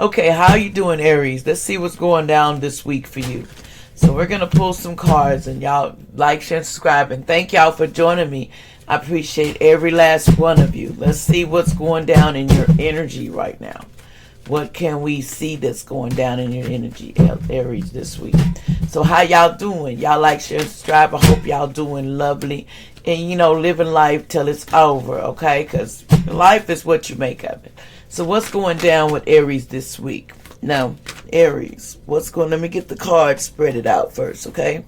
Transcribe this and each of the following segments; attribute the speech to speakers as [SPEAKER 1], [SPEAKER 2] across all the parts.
[SPEAKER 1] Okay, how you doing, Aries? Let's see what's going down this week for you. So we're going to pull some cards, and y'all like, share, and subscribe. And thank y'all for joining me. I appreciate every last one of you. Let's see what's going down in your energy right now. What can we see that's going down in your energy, Aries, this week? So how y'all doing? Y'all like, share, and subscribe. I hope y'all doing lovely. And, living life till it's over, okay? Because life is what you make of it. So what's going down with Aries this week? Now, Aries, let me get the cards spread it out first, okay?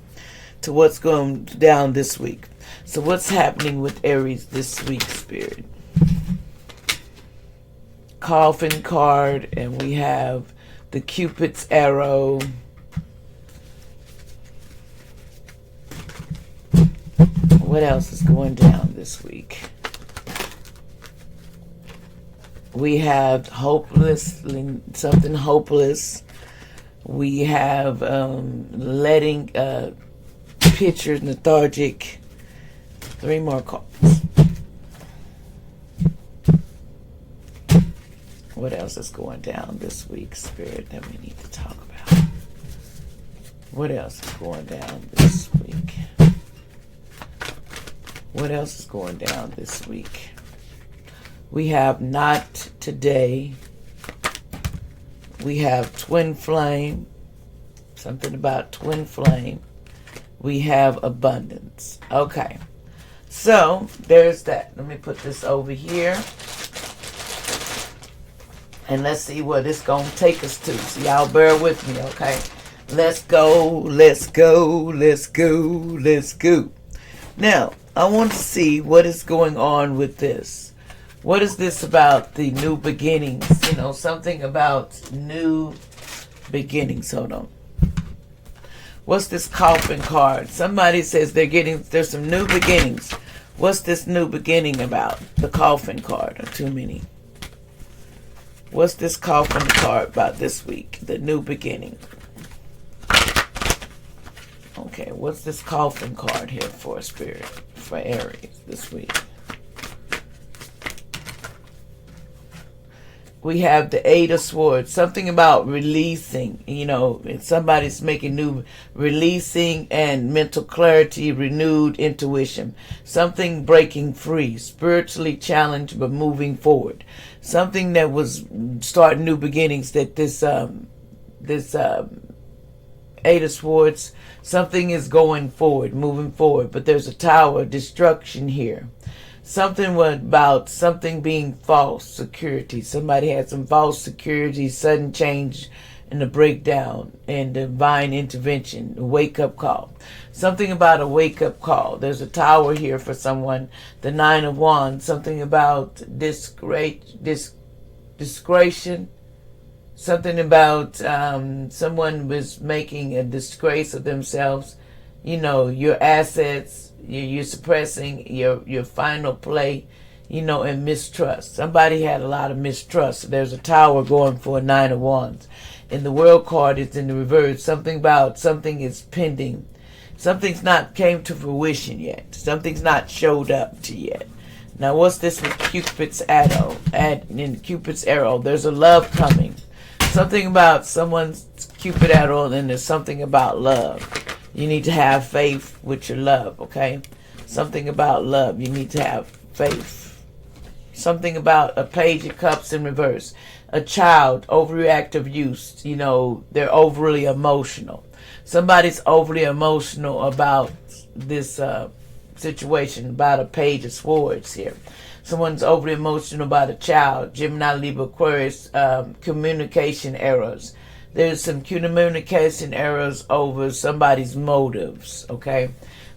[SPEAKER 1] To what's going down this week. So what's happening with Aries this week, Spirit? Coffin card, and we have the Cupid's arrow. What else is going down this week? We have hopeless, something hopeless. We have letting pictures lethargic. 3 more cards. What else is going down this week, Spirit, that we need to talk about? What else is going down this week? What else is going down this week? We have not today. We have twin flame. Something about twin flame. We have abundance. Okay. So, there's that. Let me put this over here. And let's see what it's going to take us to. So, y'all bear with me, okay? Let's go, let's go, let's go, let's go. Now, I want to see what is going on with this. What is this about the new beginnings? Something about new beginnings. Hold on. What's this coffin card? Somebody says there's some new beginnings. What's this new beginning about? The coffin card, or too many. What's this coffin card about this week? The new beginning. Okay, what's this coffin card here for, Spirit? For Aries this week. We have the 8 of Swords. Something about releasing. Somebody's making new releasing and mental clarity, renewed intuition. Something breaking free, spiritually challenged but moving forward. Something that was starting new beginnings. That this 8 of Swords, something is going forward, moving forward. But there's a tower of destruction here. Something about something being false security. Somebody had some false security, sudden change and a breakdown and divine intervention, a wake-up call. Something about a wake-up call. There's a tower here for someone. The 9 of Wands. Something about discretion. Something about someone was making a disgrace of themselves. Your assets. You're suppressing your final play, and mistrust. Somebody had a lot of mistrust. There's a tower going for a 9 of Wands. And the World card is in the reverse. Something about something is pending. Something's not came to fruition yet. Something's not showed up to yet. Now, what's this with Cupid's arrow? In Cupid's arrow, there's a love coming. Something about someone's Cupid arrow, and there's something about love. You need to have faith with your love, okay? Something about love. You need to have faith. Something about a Page of Cups in reverse. A child, overreactive youth. They're overly emotional. Somebody's overly emotional about this situation, about a Page of Swords here. Someone's overly emotional about a child. Gemini, Libra, Aquarius, communication errors. There's some communication errors over somebody's motives, okay?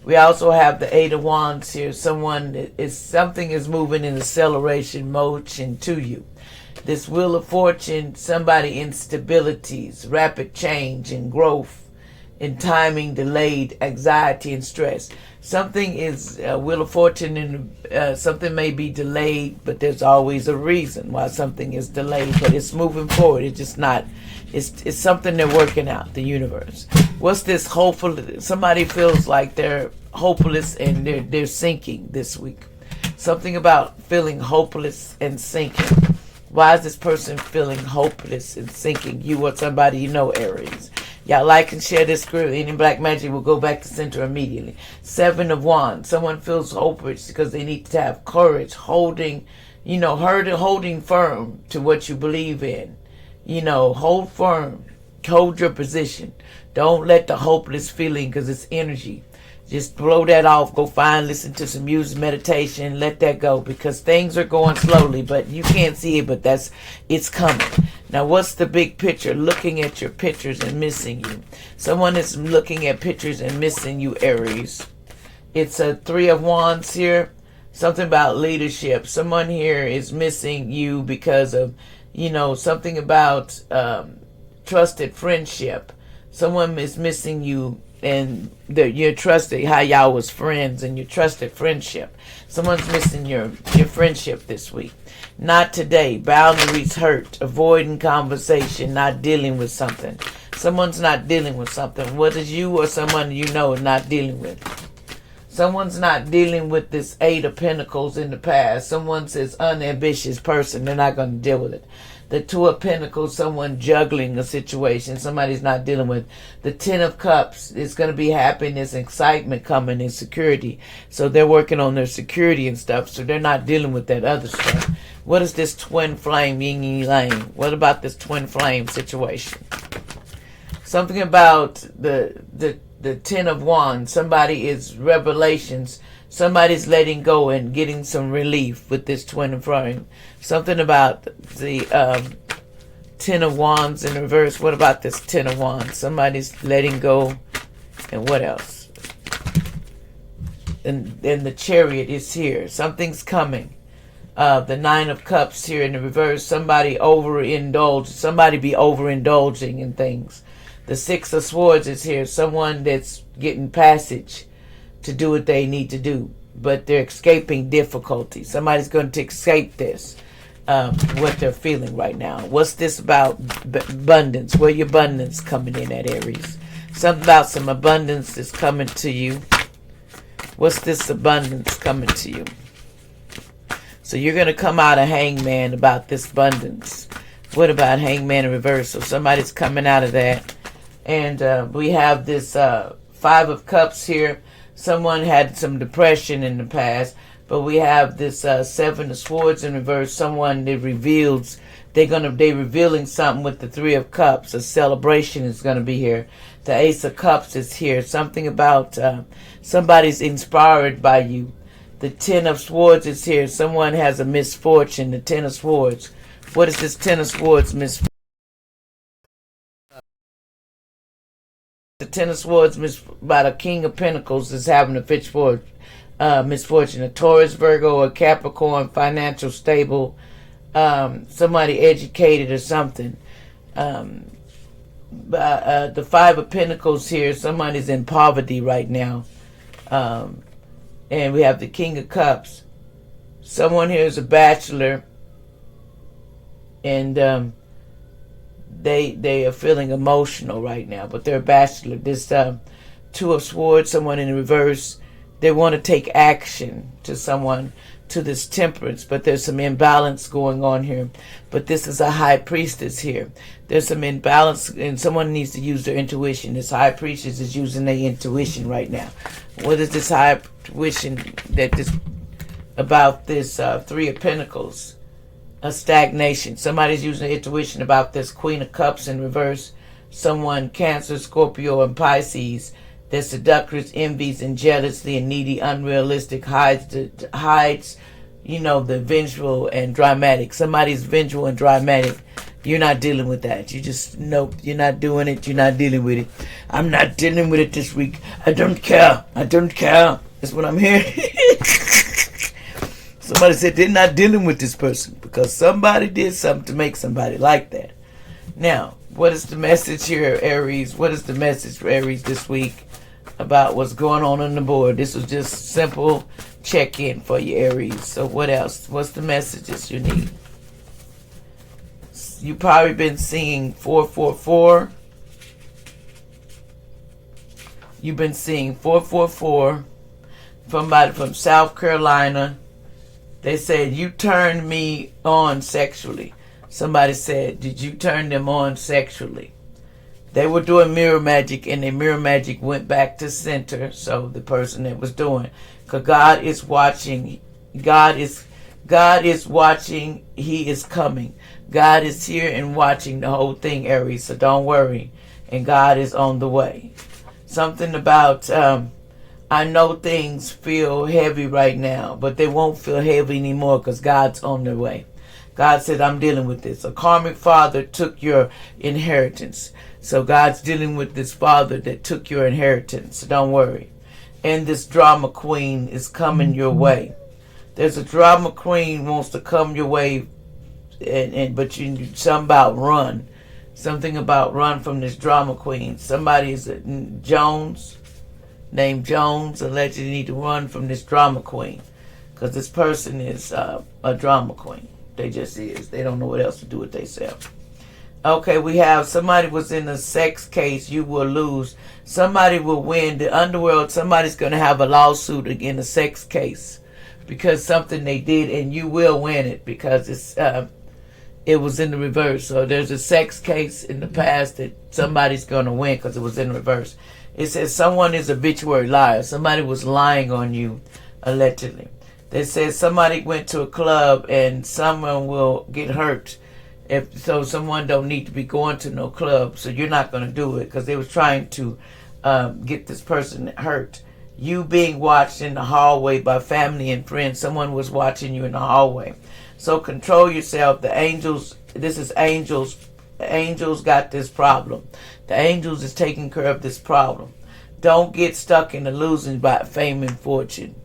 [SPEAKER 1] We also have the 8 of Wands here. Something is moving in acceleration motion to you. This Wheel of Fortune, somebody instabilities, rapid change and growth, in timing delayed, anxiety and stress. Something is Wheel of Fortune, and something may be delayed, but there's always a reason why something is delayed. But it's moving forward. It's just not. It's something they're working out. The universe. What's this hopeful? Somebody feels like they're hopeless and they're sinking this week. Something about feeling hopeless and sinking. Why is this person feeling hopeless and sinking? You or somebody you know, Aries. Y'all like and share this group. Any black magic will go back to center immediately. 7 of Wands. Someone feels hopeless because they need to have courage, holding firm to what you believe in. Hold firm. Hold your position. Don't let the hopeless feeling, because it's energy. Just blow that off. Go listen to some music, meditation. Let that go, because things are going slowly, but you can't see it, but it's coming. Now, what's the big picture? Looking at your pictures and missing you. Someone is looking at pictures and missing you, Aries. It's a 3 of Wands here. Something about leadership. Someone here is missing you because of, something about trusted friendship. Someone is missing you, and you're trusted, how y'all was friends, and you trusted friendship. Someone's missing your friendship this week. Not today. Boundaries hurt. Avoiding conversation. Not dealing with something. Someone's not dealing with something. Whether it's you or someone you know is not dealing with. Someone's not dealing with this 8 of Pentacles in the past. Someone's this unambitious person. They're not going to deal with it. The 2 of Pentacles, someone juggling a situation. Somebody's not dealing with. The 10 of Cups, it's going to be happiness, excitement coming, and security. So they're working on their security and stuff. So they're not dealing with that other stuff. What is this twin flame, yin and yang? What about this twin flame situation? Something about the 10 of Wands. Somebody is revelations. Somebody's letting go and getting some relief with this twin flame. Something about the 10 of Wands in reverse. What about this 10 of Wands? Somebody's letting go. And what else? And the Chariot is here. Something's coming. The 9 of Cups here in the reverse. Somebody overindulged. Somebody be overindulging in things. The 6 of Swords is here. Someone that's getting passage to do what they need to do, but they're escaping difficulty. Somebody's going to escape this, what they're feeling right now. What's this about? Abundance. Where your abundance coming in at, Aries? Something about some abundance is coming to you. What's this abundance coming to you? So you're going to come out of Hangman about this abundance. What about Hangman in reverse? So somebody's coming out of that. And we have this 5 of Cups here. Someone had some depression in the past, but we have this 7 of Swords in reverse. Someone that reveals they're revealing something with the 3 of Cups. A celebration is going to be here. The Ace of Cups is here. Something about somebody's inspired by you. The 10 of Swords is here. Someone has a misfortune. The 10 of Swords. What is this 10 of Swords misfortune? The 10 of Swords by the King of Pentacles is having a misfortune. A Taurus, Virgo, a Capricorn, financial stable, somebody educated or something. The 5 of Pentacles here, somebody's in poverty right now. And we have the King of Cups. Someone here is a bachelor, and they are feeling emotional right now, but they're a bachelor. This 2 of Swords, someone in reverse, they want to take action to someone, to this Temperance, but there's some imbalance going on here. But this is a High Priestess here. There's some imbalance, and someone needs to use their intuition. This High Priestess is using their intuition right now. What is this High Intuition about this 3 of Pentacles? A stagnation. Somebody's using their intuition about this Queen of Cups in reverse. Someone, Cancer, Scorpio, and Pisces, they're seductress, envies, and jealousy, and needy, unrealistic, hides, the vengeful and dramatic. Somebody's vengeful and dramatic. You're not dealing with that. You just, nope, you're not doing it. You're not dealing with it. I'm not dealing with it this week. I don't care. I don't care. That's what I'm hearing. Somebody said they're not dealing with this person because somebody did something to make somebody like that. Now, what is the message here, Aries? What is the message for Aries this week about what's going on the board? This was just simple check-in for you, Aries. So what else? What's the messages you need? You've probably been seeing 444. You've been seeing 444 from South Carolina. They said, you turned me on sexually. Somebody said, did you turn them on sexually? They were doing mirror magic, and the mirror magic went back to center. So the person that was doing, because God is watching. God is watching. He is coming. God is here and watching the whole thing, Aries. So don't worry. And God is on the way. Something about, I know things feel heavy right now, but they won't feel heavy anymore because God's on the way. God said, I'm dealing with this. A karmic father took your inheritance. So God's dealing with this father that took your inheritance. So don't worry. And this drama queen is coming your way. There's a drama queen wants to come your way, but you something about run. Something about run from this drama queen. Somebody is Jones, named Jones, allegedly need to run from this drama queen. Because this person is a drama queen. They just is. They don't know what else to do with themselves. Okay, we have somebody was in a sex case. You will lose. Somebody will win. The underworld, somebody's going to have a lawsuit in a sex case because something they did, and you will win it because it was in the reverse. So there's a sex case in the past that somebody's going to win because it was in reverse. It says someone is a obituary liar. Somebody was lying on you, allegedly. They said somebody went to a club and someone will get hurt. So someone don't need to be going to no club. So you're not going to do it because they was trying to get this person hurt. You being watched in the hallway by family and friends. Someone was watching you in the hallway. So control yourself. The angels, this is angels. The angels got this problem. The angels is taking care of this problem. Don't get stuck in the losing by fame and fortune.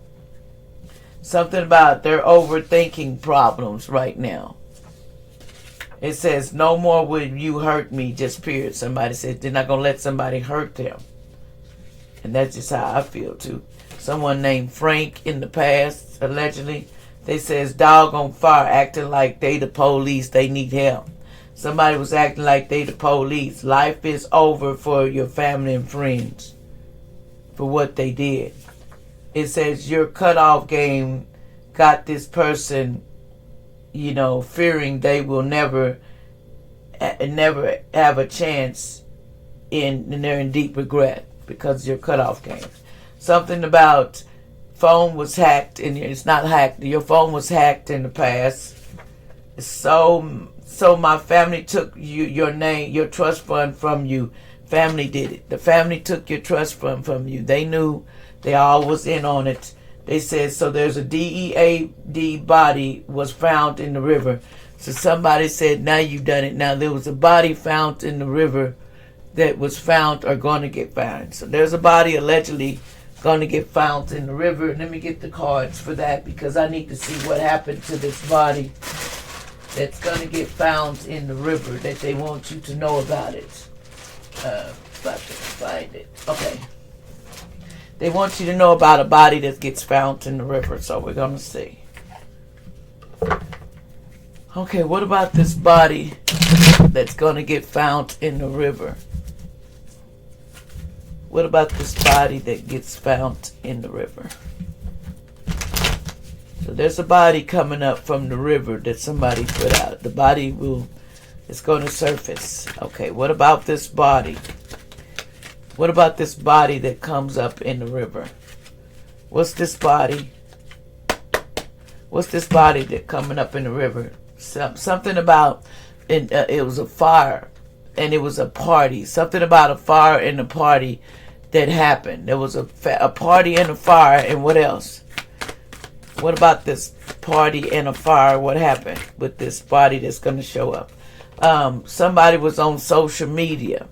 [SPEAKER 1] Something about they're overthinking problems right now. It says, no more will you hurt me, just period. Somebody says they're not going to let somebody hurt them. And that's just how I feel too. Someone named Frank in the past, allegedly, they says dog on fire, acting like they the police, they need help. Somebody was acting like they the police. Life is over for your family and friends for what they did. It says your cutoff game got this person, fearing they will never have a chance and they're in deep regret because of your cutoff game. Something about phone was hacked, and it's not hacked. Your phone was hacked in the past. So my family took your name, your trust fund from you. Family did it. The family took your trust fund from you. They knew. They all was in on it. They said, so there's a DEAD body was found in the river. So somebody said, now you've done it. Now there was a body found in the river that was found or going to get found. So there's a body allegedly going to get found in the river. Let me get the cards for that because I need to see what happened to this body that's going to get found in the river that they want you to know about it. If I can find it. Okay. They want you to know about a body that gets found in the river, so we're going to see. Okay, what about this body that's going to get found in the river? What about this body that gets found in the river? So there's a body coming up from the river that somebody put out. The body is going to surface. Okay, what about this body? What about this body that comes up in the river? What's this body? What's this body that coming up in the river? Something about, it was a fire and it was a party. Something about a fire and a party that happened. There was a party and a fire, and what else? What about this party and a fire? What happened with this body that's going to show up? Somebody was on social media.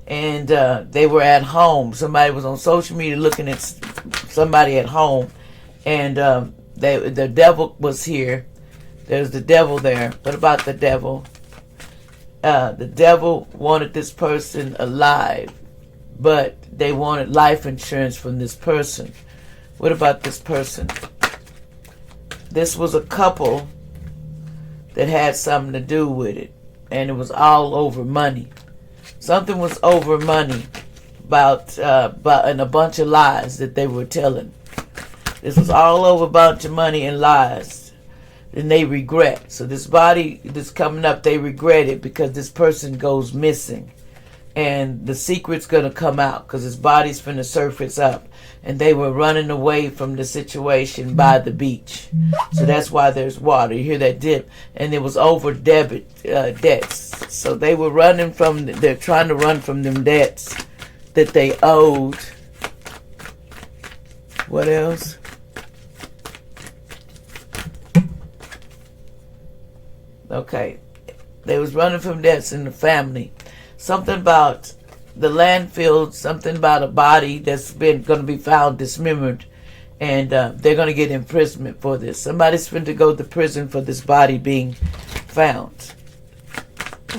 [SPEAKER 1] And they were at home. Somebody was on social media looking at somebody at home. And the devil was here. There's the devil there. What about the devil? The devil wanted this person alive. But they wanted life insurance from this person. What about this person? This was a couple that had something to do with it. And it was all over money. Something was over money about and a bunch of lies that they were telling. This was all over a bunch of money and lies. and they regret. So this body that's coming up, they regret it because this person goes missing. And the secret's going to come out because his body's finna surface up. And they were running away from the situation by the beach. So that's why there's water. You hear that dip. And it was over debts. So they were they're trying to run from them debts that they owed. What else? Okay. They was running from debts in the family. Something about the landfill, something about a body that's going to be found dismembered, and they're going to get imprisonment for this. Somebody's going to go to prison for this body being found.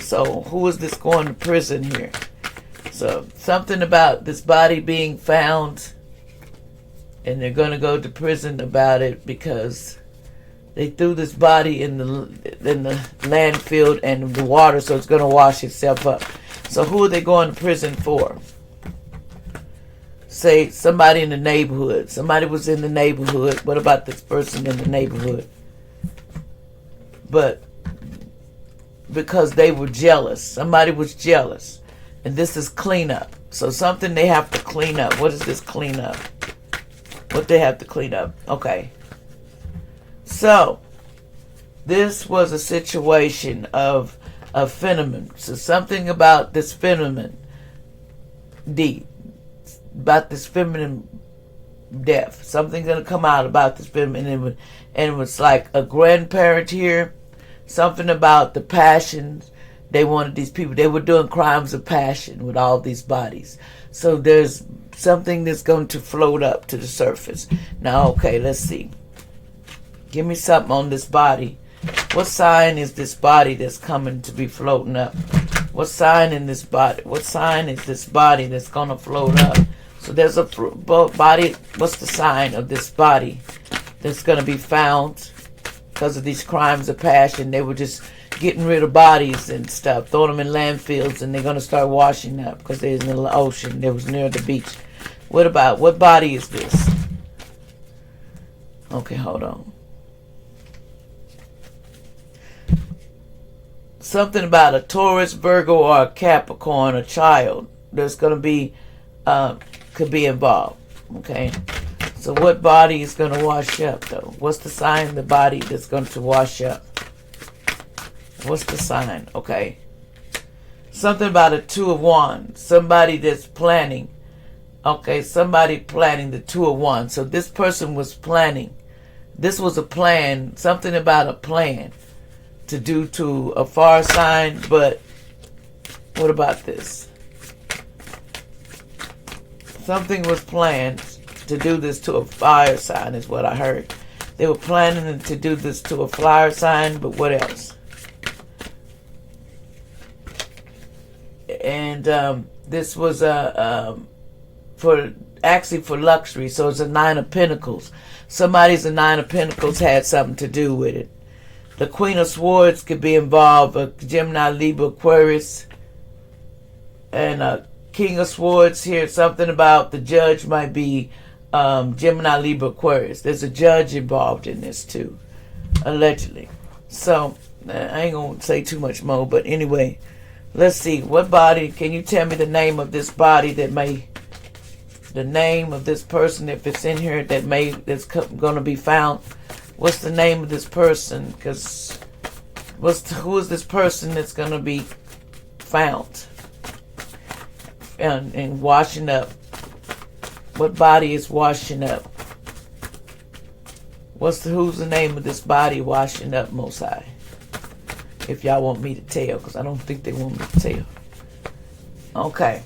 [SPEAKER 1] So who is this going to prison here? So something about this body being found, and they're going to go to prison about it because they threw this body in the landfill and the water, so it's going to wash itself up. So who are they going to prison for? Say somebody in the neighborhood. Somebody was in the neighborhood. What about this person in the neighborhood? But because they were jealous. Somebody was jealous. And this is cleanup. So something they have to clean up. What is this cleanup? What they have to clean up? Okay. So this was a situation of a phenomenon. So something about this phenomenon, about this feminine death. Something's going to come out about this feminine. And it was like a grandparent here. Something about the passions. They wanted these people. They were doing crimes of passion with all these bodies. So there's something that's going to float up to the surface. Now, okay, let's see. Give me something on this body. What sign is this body that's coming to be floating up? What sign in this body? What sign is this body that's going to float up? So there's a body. What's the sign of this body that's going to be found because of these crimes of passion? They were just getting rid of bodies and stuff, throwing them in landfills, and they're going to start washing up because they're in the ocean. They was near the beach. What body is this? Okay, hold on. Something about a Taurus, Virgo, or a Capricorn, a child that's going to be, could be involved. Okay. So what body is going to wash up, though? What's the sign of the body that's going to wash up? What's the sign? Okay. Something about a Two of Wands. Somebody that's planning. Okay. Somebody planning the Two of Wands. So this person was planning. This was a plan. Something about a plan to do to a fire sign, but what about this? Something was planned to do this to a fire sign is what I heard. They were planning to do this to a fire sign, but what else? And this was for luxury, so it's a Nine of Pentacles. Somebody's a Nine of Pentacles had something to do with it. The Queen of Swords could be involved, a Gemini, Libra, Aquarius, and a King of Swords here. Something about the judge might be Gemini, Libra, Aquarius. There's a judge involved in this too, allegedly. So I ain't gonna say too much more, but anyway, let's see. What body? Can you tell me the name of this body the name of this person, if it's in here, that's going to be found? What's the name of this person? Because who is this person that's going to be found and washing up? What body is washing up? Who's the name of this body washing up, Most High? If y'all want me to tell, because I don't think they want me to tell. Okay.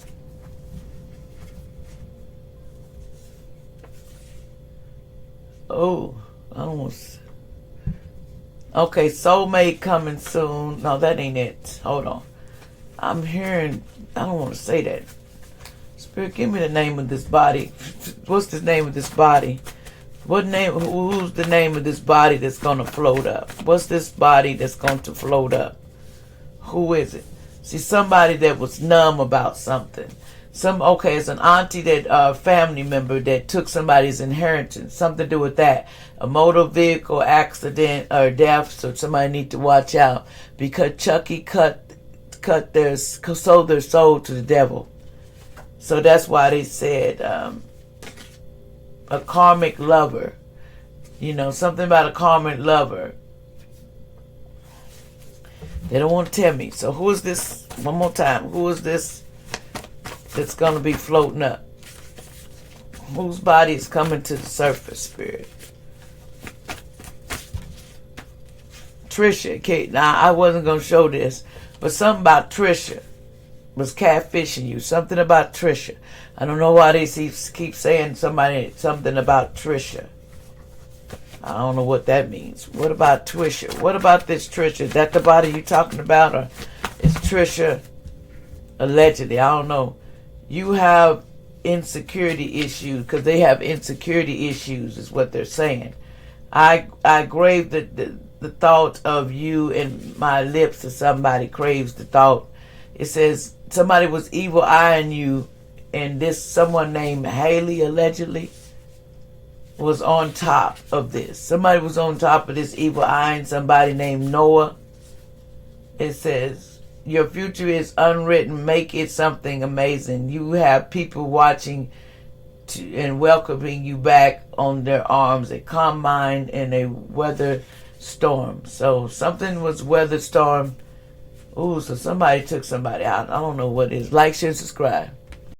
[SPEAKER 1] Oh, I don't want to. Okay, soulmate coming soon. No, that ain't it. Hold on. I'm hearing. I don't want to say that. Spirit, give me the name of this body. What's the name of this body? What name? Who's the name of this body that's going to float up? What's this body that's going to float up? Who is it? See, somebody that was numb about something. It's an auntie that family member that took somebody's inheritance, something to do with that, a motor vehicle accident or death. So somebody need to watch out because Chucky sold their soul to the devil. So that's why they said a karmic lover. Something about a karmic lover. They don't want to tell me. So who is this? One more time. Who is this that's going to be floating up? Whose body is coming to the surface, Spirit? Trisha. Okay, now I wasn't going to show this, but something about Trisha was catfishing you. Something about Trisha. I don't know why they keep saying something about Trisha. I don't know what that means. What about Trisha? What about this Trisha? Is that the body you're talking about? Or is Trisha allegedly? I don't know. You have insecurity issues because they have insecurity issues is what they're saying. I crave the thought of you in my lips or somebody craves the thought. It says somebody was evil eyeing you, and this someone named Haley allegedly was on top of this. Somebody was on top of this evil eyeing somebody named Noah. It says, your future is unwritten. Make it something amazing. You have people watching and welcoming you back on their arms. A calm mind in a weather storm. So something was weather storm. Ooh, so somebody took somebody out. I don't know what it is. Like, share, subscribe.